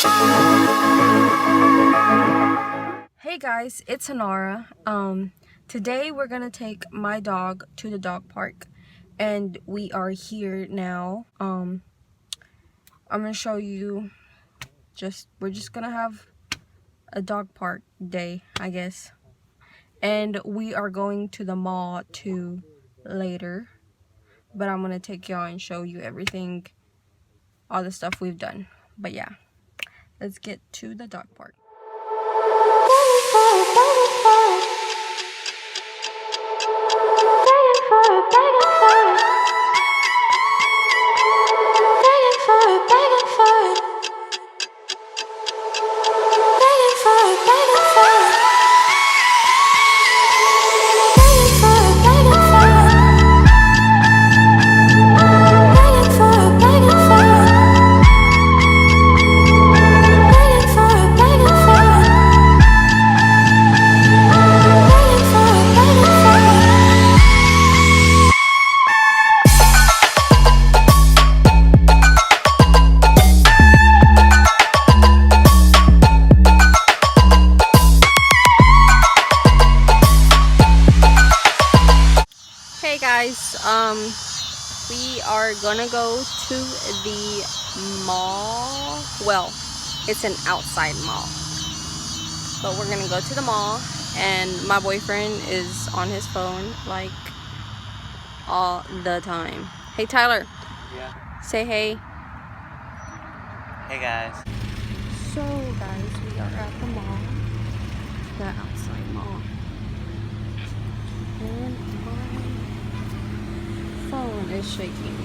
Hey guys, it's Hanara. Today we're gonna take my dog to the dog park, and we are here now. I'm gonna show you. We're just gonna have a dog park day, I guess, and we are going to the mall too later. But I'm gonna take y'all and show you everything, all the stuff we've done. But yeah, let's get to the dog park. Hey guys, we are gonna go to the mall. Well, it's an outside mall, but we're gonna go to the mall, and my boyfriend is on his phone like all the time. Hey Tyler. Yeah. Say hey. Hey guys. So guys, we are at the mall, the outside mall, and my phone is shaking.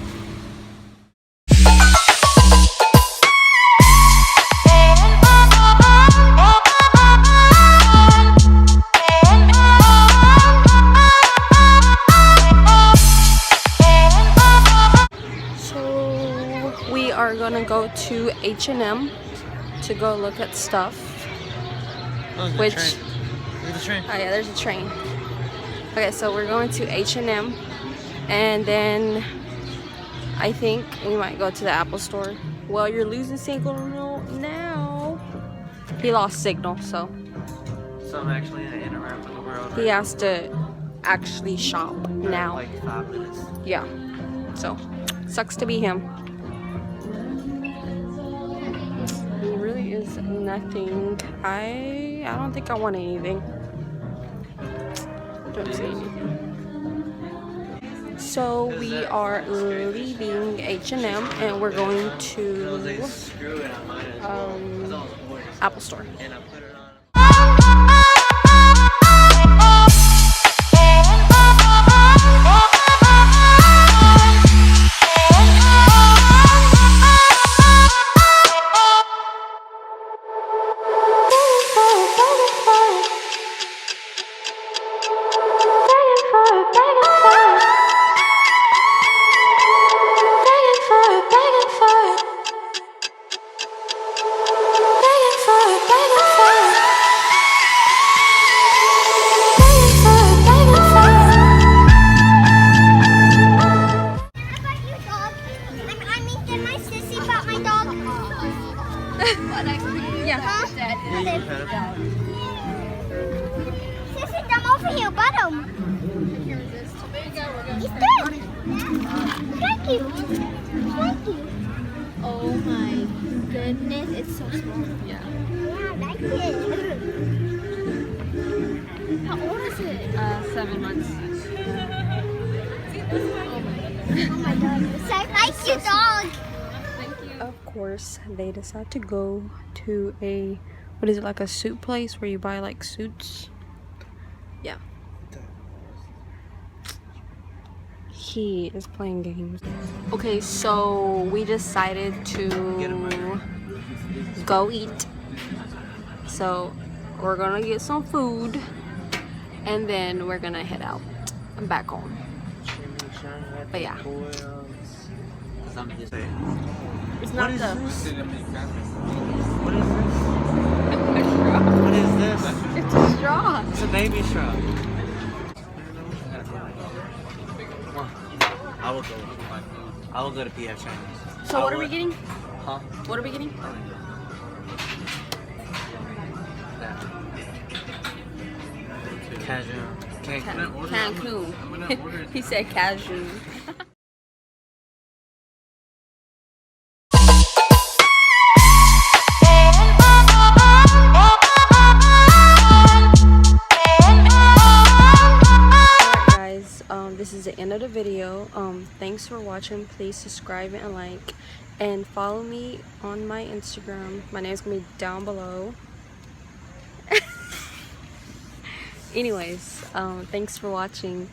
So we are gonna go to H&M to go look at stuff. Oh, Which there's a train. Oh yeah, there's a train. Okay, so we're going to H&M, and then I think we might go to the Apple store. Well, you're losing signal now. He lost signal, so So I'm actually gonna interact with the world. he has to actually shop now. Like 5 minutes. Yeah, so sucks to be him. There really is nothing. I don't think I want anything. Don't see anything. So we are leaving H&M, and we're going to Screw it, I might as well. Apple store. And I put it on. Sissy, come over here, bottom. He's dead. Thank you. Thank you. Oh my goodness, it's so small. Yeah. Yeah, I like it. How old is it? 7 months. Oh my god. So I like your dog. Of course, they decide to go to a, what is it, like a suit place where you buy like suits? Yeah. He is playing games. Okay, so we decided to go eat. So we're gonna get some food, and then we're gonna head out and back home. But yeah. It's not the... What is this? It's a straw. It's a baby straw. I will go. I will go to PF Chang's. So what are we getting? Huh? What are we getting? Casual. Okay, can I order? I'm gonna order Cancun. it. He said casual. Guys, this is the end of the video. Thanks for watching. Please subscribe and like, and follow me on my Instagram. My name's gonna be down below. Anyways, thanks for watching.